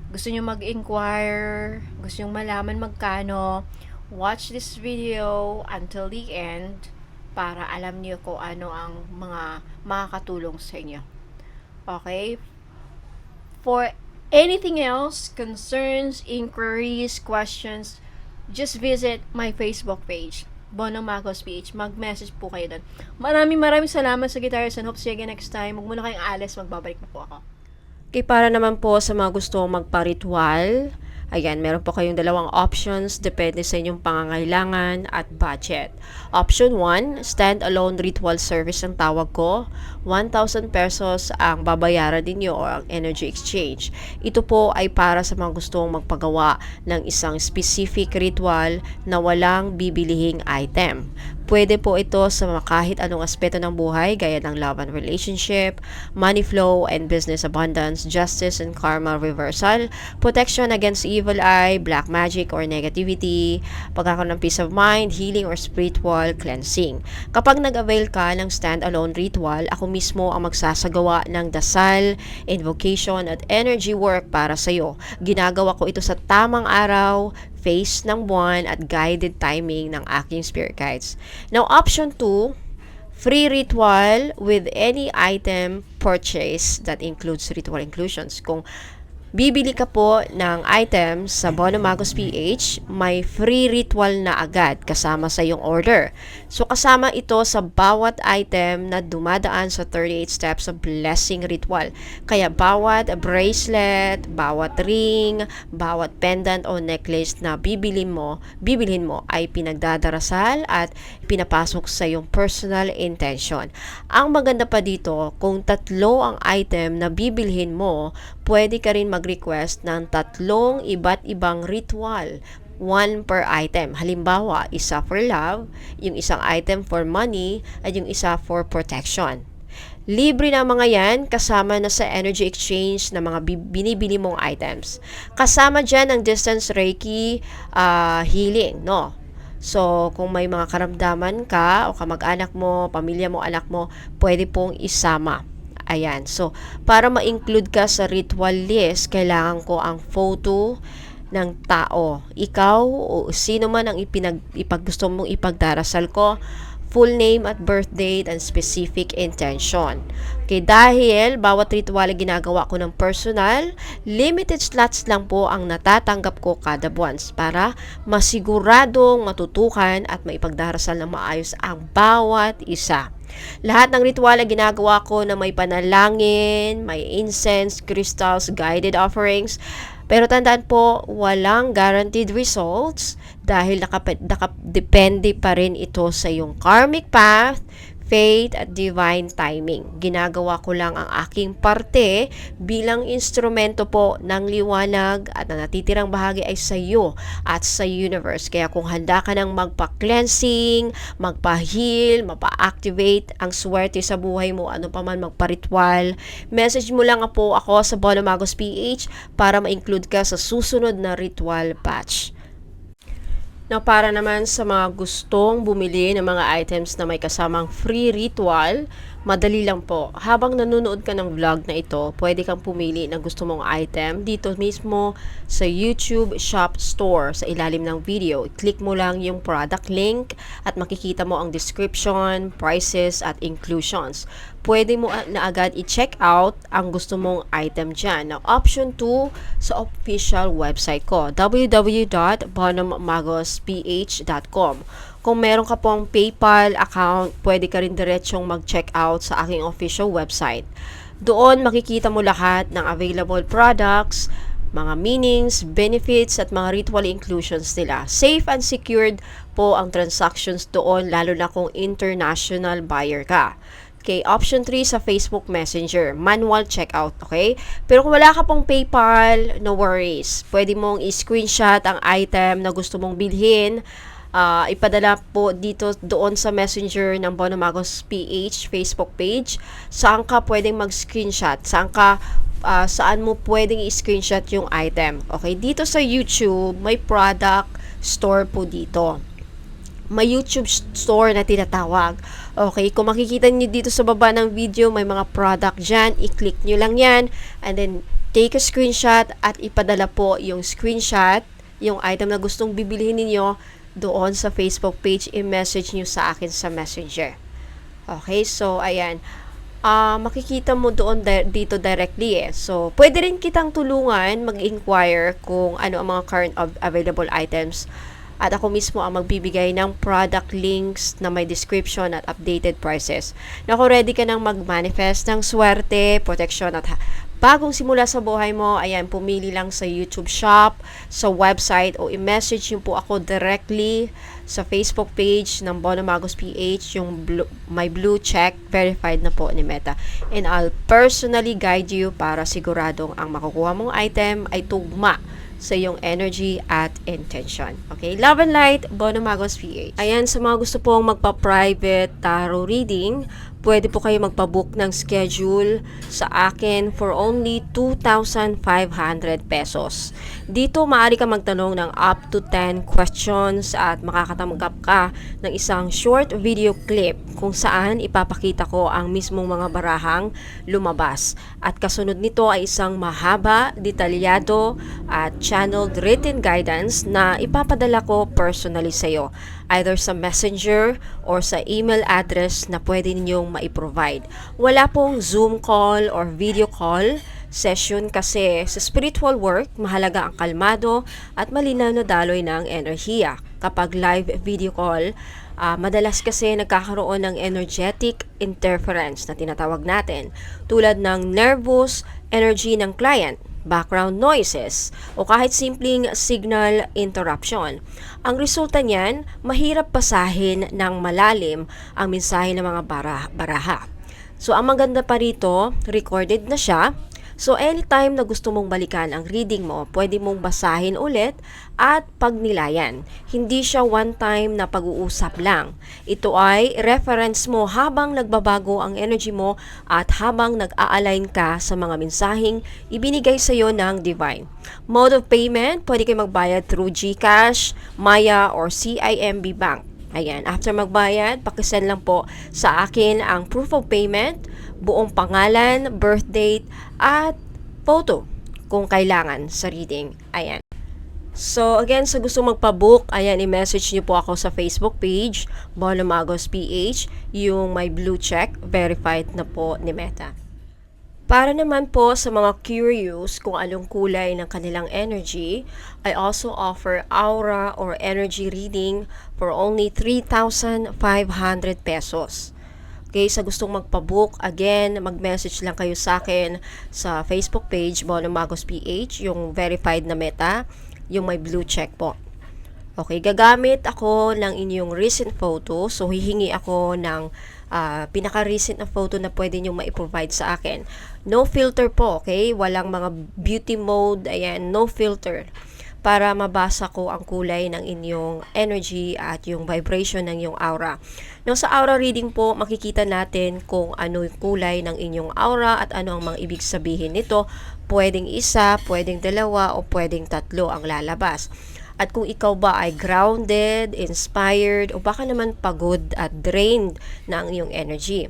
gusto nyo mag-inquire, gusto nyo malaman magkano, watch this video until the end para alam niyo kung ano ang mga makakatulong sa inyo. Okay? For anything else, concerns, inquiries, questions, just visit my Facebook page, Bono Magos PH. Mag-message po kayo doon. Maraming salamat sa Guitars and hope see you again next time. Huwag muna kayong alis, magbabalik na po ako. Okay, para naman po sa mga gusto magpa-ritual, ayan, meron po kayong dalawang options depende sa inyong pangangailangan at budget. Option 1, stand-alone ritual service ang tawag ko. 1,000 pesos ang babayaran ninyo o ang energy exchange. Ito po ay para sa mga gustong magpagawa ng isang specific ritual na walang bibilihing item. Pwede po ito sa kahit anong aspeto ng buhay gaya ng love and relationship, money flow and business abundance, justice and karma reversal, protection against evil eye, black magic or negativity, pagkakaroon ng peace of mind, healing or spiritual cleansing. Kapag nag-avail ka ng stand-alone ritual, ako mismo ang magsasagawa ng dasal, invocation at energy work para sa iyo. Ginagawa ko ito sa tamang araw, phase ng buwan at guided timing ng aking spirit guides. Now, option 2, free ritual with any item purchase that includes ritual inclusions. Kung bibili ka po ng item sa Bono Magos PH, may free ritual na agad kasama sa iyong order. So, kasama ito sa bawat item na dumadaan sa 38 steps of blessing ritual. Kaya bawat bracelet, bawat ring, bawat pendant o necklace na bibilhin mo ay pinagdadarasal at pinapasok sa iyong personal intention. Ang maganda pa dito, kung 3 ang item na bibilhin mo, pwede ka rin mag-request ng 3 iba't ibang ritual. 1 per item. Halimbawa, isa for love, yung isang item for money, at yung isa for protection. Libre na mga yan, kasama na sa energy exchange na mga binibili mong items. Kasama dyan ang distance Reiki healing, no? So, kung may mga karamdaman ka o kamag-anak mo, pamilya mo, anak mo, pwede pong isama. Ayan. So, para ma-include ka sa ritual list, kailangan ko ang photo ng tao. Ikaw o sino man ang gusto mong ipagdarasal ko, full name at birth date and specific intention. Okay, dahil bawat ritual ay ginagawa ko ng personal, limited slots lang po ang natatanggap ko kada buwan para masiguradong matutukan at maipagdarasal ng maayos ang bawat isa. Lahat ng ritual ay ginagawa ko na may panalangin, may incense, crystals, guided offerings. Pero tandaan po, walang guaranteed results dahil depende pa rin ito sa iyong karmic path, faith at divine timing. Ginagawa ko lang ang aking parte bilang instrumento po ng liwanag at ang natitirang bahagi ay sa iyo at sa universe. Kaya kung handa ka ng magpa-cleansing, magpa-heal, mapa-activate ang swerte sa buhay mo, ano pa man magpa-ritual, message mo lang po ako sa Bono Magos PH para ma-include ka sa susunod na ritual batch. Now, para naman sa mga gustong bumili ng mga items na may kasamang free ritual, madali lang po. Habang nanonood ka ng vlog na ito, pwede kang pumili ng gusto mong item dito mismo sa YouTube Shop Store sa ilalim ng video. I-click mo lang yung product link at makikita mo ang description, prices at inclusions. Pwede mo na agad i-check out ang gusto mong item dyan. Now, option 2 sa official website ko, www.bonomagosph.com. Kung meron ka pong PayPal account, pwede ka rin diretsyong mag-check out sa aking official website. Doon makikita mo lahat ng available products, mga meanings, benefits at mga ritual inclusions nila. Safe and secured po ang transactions doon, lalo na kung international buyer ka. Okay, option 3 sa Facebook Messenger, manual checkout, okay? Pero kung wala ka pong PayPal, no worries. Pwede mong i-screenshot ang item na gusto mong bilhin, ipadala po dito doon sa Messenger ng Bono Magos PH Facebook page. Saan ka pwedeng mag-screenshot? Saan mo pwedeng i-screenshot yung item? Okay, dito sa YouTube, may product store po dito. May YouTube store na tinatawag. Okay, kung makikita niyo dito sa baba ng video, may mga product dyan. I-click nyo lang yan. And then, take a screenshot at ipadala po yung screenshot, yung item na gustong bibilihin ninyo doon sa Facebook page. I-message nyo sa akin sa Messenger. Okay, so, ayan. Makikita mo doon dito directly eh. So, pwede rin kitang tulungan mag-inquire kung ano ang mga current available items. At ako mismo ang magbibigay ng product links na may description at updated prices. Naku, ready ka nang mag-manifest ng swerte, protection at bagong simula sa buhay mo. Ayan, pumili lang sa YouTube shop, sa website, o i-message nyo po ako directly sa Facebook page ng Bono Magos PH, yung may blue check, verified na po ni Meta. And I'll personally guide you para siguradong ang makukuha mong item ay tugma sa iyong energy at intention. Okay? Love and Light, Bono Magos PH. Ayan, sa mga gusto pong magpa-private tarot reading, pwede po kayo magpa-book ng schedule sa akin for only 2,500 pesos. Dito, maaari ka magtanong ng up to 10 questions at makakatanggap ka ng isang short video clip kung saan ipapakita ko ang mismong mga barahang lumabas. At kasunod nito ay isang mahaba, detalyado at channeled written guidance na ipapadala ko personally sa iyo, either sa Messenger or sa email address na pwede ninyong ma-provide. Wala pong Zoom call or video call session kasi sa spiritual work, mahalaga ang kalmado at malinaw na daloy ng enerhiya. Kapag live video call, madalas kasi nagkakaroon ng energetic interference na tinatawag natin, tulad ng nervous energy ng client, background noises, o kahit simpleng signal interruption. Ang resulta niyan, mahirap basahin ng malalim ang mensahe ng mga baraha. So, ang maganda pa rito, recorded na siya. So, anytime na gusto mong balikan ang reading mo, pwede mong basahin ulit at pagnilayan. Hindi siya one time na pag-uusap lang. Ito ay reference mo habang nagbabago ang energy mo at habang nag-a-align ka sa mga mensaheng ibinigay sa iyo ng Divine. Mode of payment, pwede kayo magbayad through GCash, Maya, or CIMB Bank. Ayan, after magbayad, pakisend lang po sa akin ang proof of payment, buong pangalan, birth date, at photo kung kailangan sa reading. Ayan. So, again, sa gusto magpa-book, ayan, i-message niyo po ako sa Facebook page, Bono Magos PH, yung may blue check, verified na po ni Meta. Para naman po sa mga curious kung anong kulay ng kanilang energy, I also offer aura or energy reading for only 3,500 pesos. Okay, sa gustong magpa-book, again, mag-message lang kayo sa akin sa Facebook page, Bono Magos PH, yung verified na Meta, yung may blue check po. Okay, gagamit ako ng inyong recent photo, so hihingi ako ng pinaka-recent na photo na pwede nyo ma-provide sa akin. No filter po, okay? Walang mga beauty mode, ayan, no filter. Para mabasa ko ang kulay ng inyong energy at yung vibration ng inyong aura. Now, sa aura reading po, makikita natin kung ano yung kulay ng inyong aura at ano ang mga ibig sabihin nito. Pwedeng isa, pwedeng dalawa, o pwedeng tatlo ang lalabas. At kung ikaw ba ay grounded, inspired, o baka naman pagod at drained na ang iyong energy.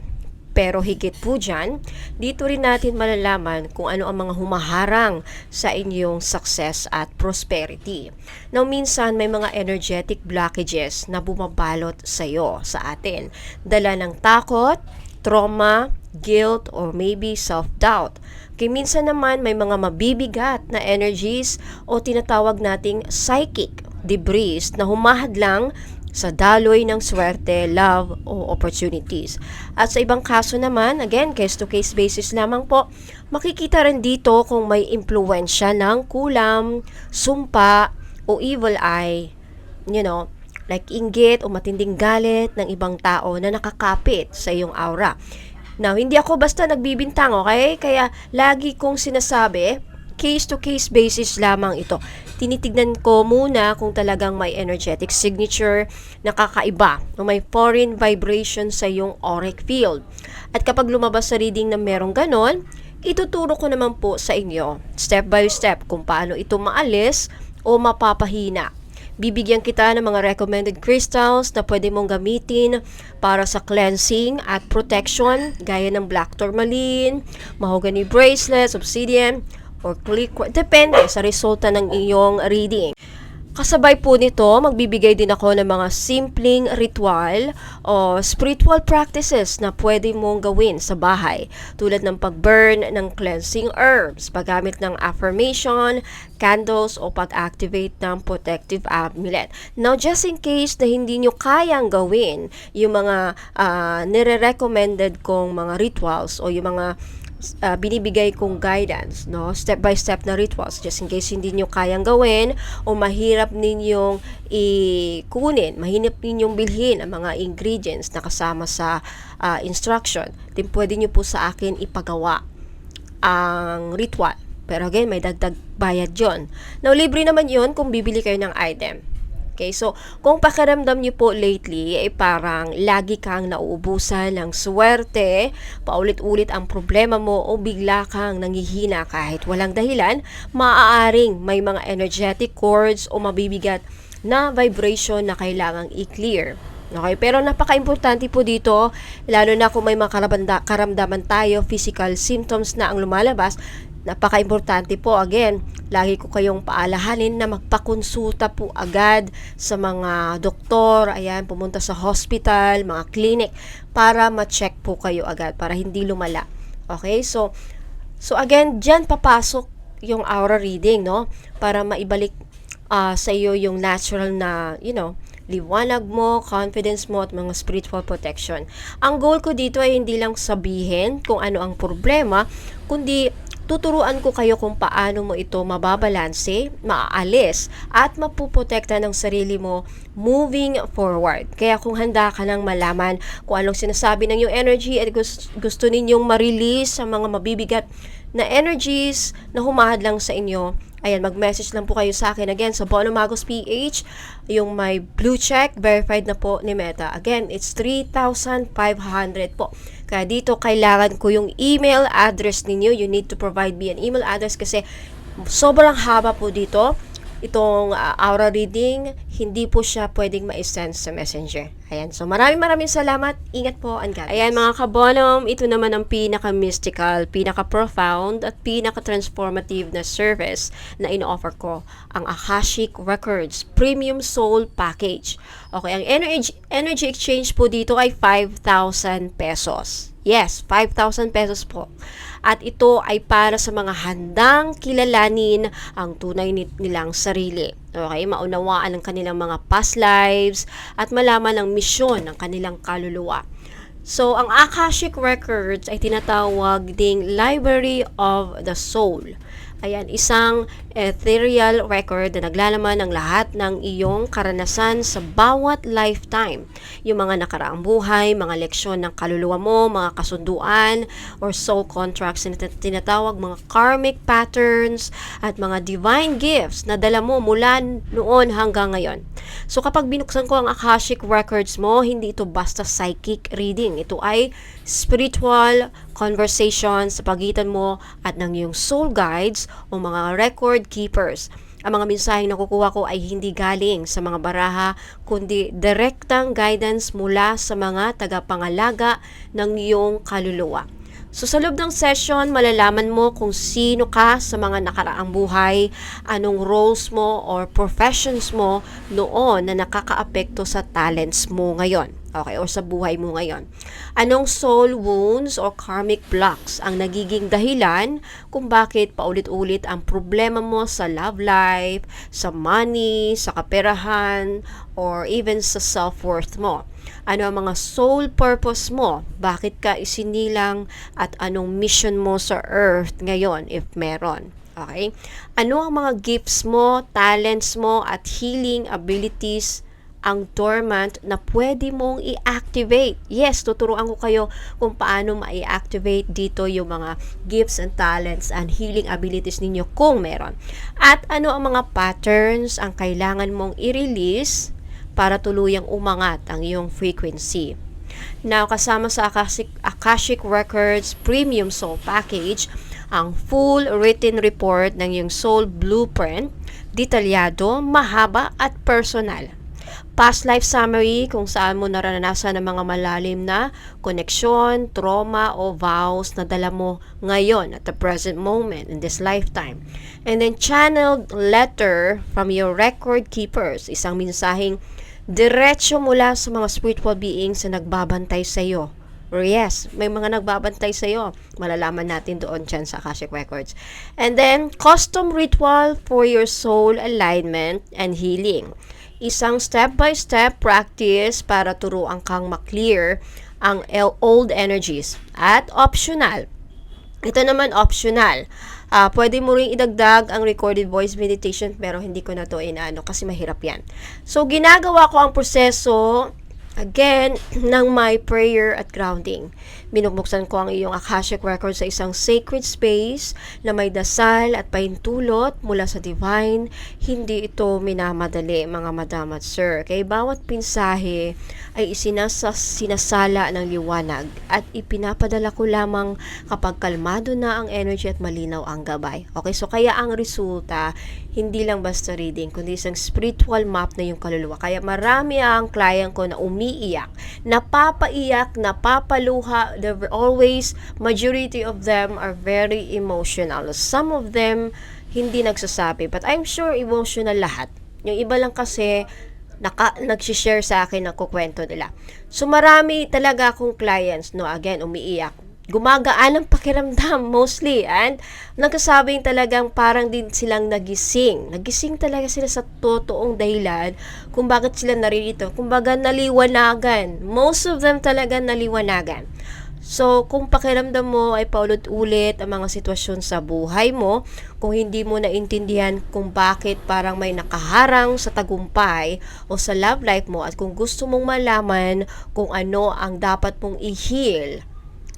Pero higit po dyan, dito rin natin malalaman kung ano ang mga humaharang sa inyong success at prosperity. Now, minsan may mga energetic blockages na bumabalot sa iyo, sa atin. Dala ng takot, trauma, guilt, or maybe self-doubt. Kaya minsan naman may mga mabibigat na energies o tinatawag nating psychic debris na humahadlang sa daloy ng swerte, love, o opportunities. At sa ibang kaso naman, again, case-to-case basis lamang po, makikita rin dito kung may impluensya ng kulam, sumpa, o evil eye, like inggit o matinding galit ng ibang tao na nakakapit sa iyong aura. Now, hindi ako basta nagbibintang, okay? Kaya lagi kong sinasabi, case-to-case basis lamang ito. Tinitignan ko muna kung talagang may energetic signature na kakaiba o may foreign vibration sa iyong auric field. At kapag lumabas sa reading na merong ganon, ituturo ko naman po sa inyo step by step kung paano ito maalis o mapapahina. Bibigyan kita ng mga recommended crystals na pwede mong gamitin para sa cleansing at protection gaya ng black tourmaline, mahogany bracelets, obsidian, or click. Depende sa resulta ng iyong reading. Kasabay po nito, magbibigay din ako ng mga simpleng ritual o spiritual practices na pwede mong gawin sa bahay. Tulad ng pag-burn ng cleansing herbs, paggamit ng affirmation, candles o pag-activate ng protective amulet. Now, just in case na hindi nyo kayang gawin yung mga nire-recommended kong mga rituals o yung mga binibigay kong guidance, no? Step by step na rituals, just in case hindi nyo kayang gawin o mahirap ninyong ikunin, mahirap ninyong bilhin ang mga ingredients na kasama sa instruction, then pwede nyo po sa akin ipagawa ang ritual. Pero again, may dagdag bayad yon. Now, libre naman yon kung bibili kayo ng item. Okay, so kung pakiramdam niyo po lately ay parang lagi kang nauubusan ng swerte, paulit-ulit ang problema mo o bigla kang nangihina kahit walang dahilan, maaaring may mga energetic cords o mabibigat na vibration na kailangang i-clear. Okay, pero napaka-importante po dito, lalo na kung may mga karamdaman tayo, physical symptoms na ang lumalabas, napaka-importante po, again, lagi ko kayong paalahanin na magpakonsulta po agad sa mga doktor, ayan, pumunta sa hospital, mga clinic, para ma-check po kayo agad, para hindi lumala. Okay, so again, dyan papasok yung aura reading, no? Para maibalik sa iyo yung natural na, liwanag mo, confidence mo, at mga spiritual protection. Ang goal ko dito ay hindi lang sabihin kung ano ang problema, kundi tuturuan ko kayo kung paano mo ito mababalanse, maaalis, at mapuprotekta ng sarili mo moving forward. Kaya kung handa ka nang malaman kung anong sinasabi ng iyong energy at gusto ninyong ma-release ang mga mabibigat na energies na humahadlang sa inyo, ayan, mag-message lang po kayo sa akin. Again, sa Bono Magos PH, yung may blue check, verified na po ni Meta. Again, it's 3,500 po. Kaya dito, kailangan ko yung email address ninyo. You need to provide me an email address kasi sobrang haba po dito. Itong aura reading, hindi po siya pwedeng ma-send sa messenger. Ayan, so maraming salamat. Ingat po, and God bless. Ayan mga kabonom, ito naman ang pinaka-mystical, pinaka-profound, at pinaka-transformative na service na ino-offer ko, ang Akashic Records Premium Soul Package. Okay, ang energy exchange po dito ay 5,000 pesos. Yes, 5,000 pesos po. At ito ay para sa mga handang kilalanin ang tunay nilang sarili. Okay, maunawaan ang kanilang mga past lives at malaman ang misyon ng kanilang kaluluwa. So, ang Akashic Records ay tinatawag ding Library of the Soul. Ayan, isang ethereal record na naglalaman ng lahat ng iyong karanasan sa bawat lifetime. Yung mga nakaraang buhay, mga leksyon ng kaluluwa mo, mga kasunduan or soul contracts na tinatawag, mga karmic patterns at mga divine gifts na dala mo mula noon hanggang ngayon. So kapag binuksan ko ang Akashic Records mo, hindi ito basta psychic reading. Ito ay spiritual conversation sa pagitan mo at ng iyong soul guides o mga record keepers. Ang mga mensaheng nakukuha ko ay hindi galing sa mga baraha, kundi direktang guidance mula sa mga tagapangalaga ng iyong kaluluwa. So sa loob ng session, malalaman mo kung sino ka sa mga nakaraang buhay, anong roles mo or professions mo noon na nakakaapekto sa talents mo ngayon. Okay, o sa buhay mo ngayon. Anong soul wounds or karmic blocks ang nagiging dahilan kung bakit paulit-ulit ang problema mo sa love life, sa money, sa kaperahan, or even sa self-worth mo. Ano ang mga soul purpose mo? Bakit ka isinilang at anong mission mo sa earth ngayon if meron? Okay? Ano ang mga gifts mo, talents mo, at healing abilities ang dormant na pwede mong i-activate. Yes, tuturuan ko kayo kung paano ma-activate dito yung mga gifts and talents and healing abilities ninyo kung meron. At ano ang mga patterns ang kailangan mong i-release para tuluyang umangat ang iyong frequency. Now, kasama sa Akashic Records Premium Soul Package, ang full written report ng iyong soul blueprint, detalyado, mahaba at personal. Past life summary kung saan mo naranasan ng mga malalim na koneksyon, trauma o vows na dala mo ngayon at the present moment in this lifetime. And then channeled letter from your record keepers, isang mensaheng diretso mula sa mga spiritual beings na nagbabantay sa iyo. Or yes, may mga nagbabantay sa iyo. Malalaman natin doon dyan sa Akashic Records. And then, custom ritual for your soul alignment and healing. Isang step-by-step practice para turuan kang maklear ang old energies. At optional. Ito naman optional. Pwede mo rin idagdag ang recorded voice meditation pero hindi ko na to inaano kasi mahirap yan. So, ginagawa ko ang proseso again, ng my prayer at grounding. Binubuksan ko ang iyong Akashic Records sa isang sacred space na may dasal at pahintulot mula sa divine. Hindi ito minamadali, mga madam at sir. Kaya bawat pinsahe ay sinasala ng liwanag at ipinapadala ko lamang kapag kalmado na ang energy at malinaw ang gabay. Okay, so kaya ang resulta, hindi lang basta reading, kundi isang spiritual map na yung kaluluwa. Kaya marami ang client ko na umiiyak, napapaiyak, napapaluha. Always, majority of them are very emotional. Some of them, hindi nagsasabi. But I'm sure emotional lahat. Yung iba lang kasi, nagsishare sa akin, nakukwento nila. So, marami talaga akong clients, no, again, umiiyak. Gumagaan ang pakiramdam mostly and nagkasabing talagang parang din silang nagising. Nagising talaga sila sa totoong dahilan kung bakit sila naririto. Kumbaga naliwanagan. Most of them talaga naliwanagan. So, kung pakiramdam mo ay paulit-ulit ang mga sitwasyon sa buhay mo, kung hindi mo naintindihan kung bakit parang may nakaharang sa tagumpay o sa love life mo at kung gusto mong malaman kung ano ang dapat mong i-heal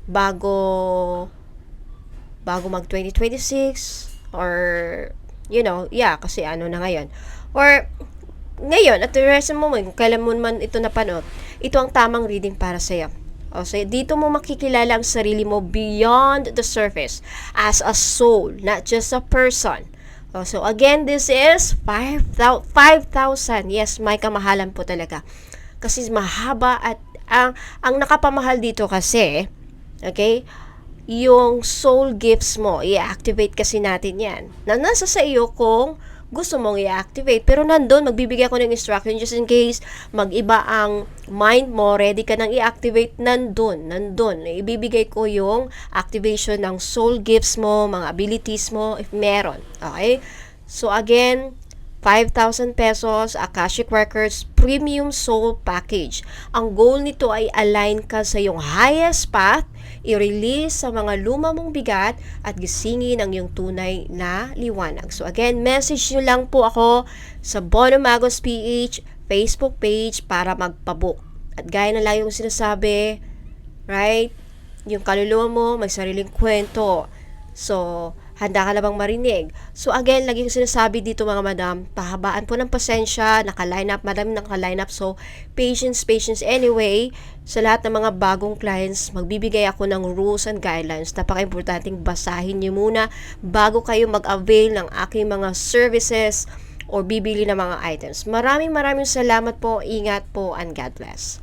bago mag 2026 or kasi ano na ngayon or ngayon at the rest moment kung kailan mo man ito napanood, ito ang tamang reading para sa iyo. So dito mo makikilala ang sarili mo beyond the surface as a soul, not just a person. So again, this is 5,000. Yes, may kamahalan po talaga kasi mahaba at ang nakapamahal dito kasi, okay, yung soul gifts mo, i-activate kasi natin yan. Nasa sa iyo kung gusto mong i-activate. Pero nandun, magbibigay ako ng instruction just in case mag-iba ang mind mo, ready ka nang i-activate, nandun. Ibibigay ko yung activation ng soul gifts mo, mga abilities mo, if meron. Okay? So again, 5,000 pesos, Akashic Records Premium Soul Package. Ang goal nito ay align ka sa iyong highest path, i-release sa mga luma mong bigat at gisingin ang iyong tunay na liwanag. So again, message nyo lang po ako sa Bono Magos PH Facebook page para magpabook. At gaya na lang yung sinasabi, right? Yung kaluluwa mo, may sariling kwento. So, handa ka na bang marinig? So again, lagi ko sinasabi dito mga madam, pahabaan po ng pasensya, naka-line up, madami naka-line up. So, patience anyway. Sa lahat ng mga bagong clients, magbibigay ako ng rules and guidelines. Napaka-importanting basahin niyo muna bago kayo mag-avail ng aking mga services or bibili ng mga items. Maraming salamat po, ingat po, and God bless.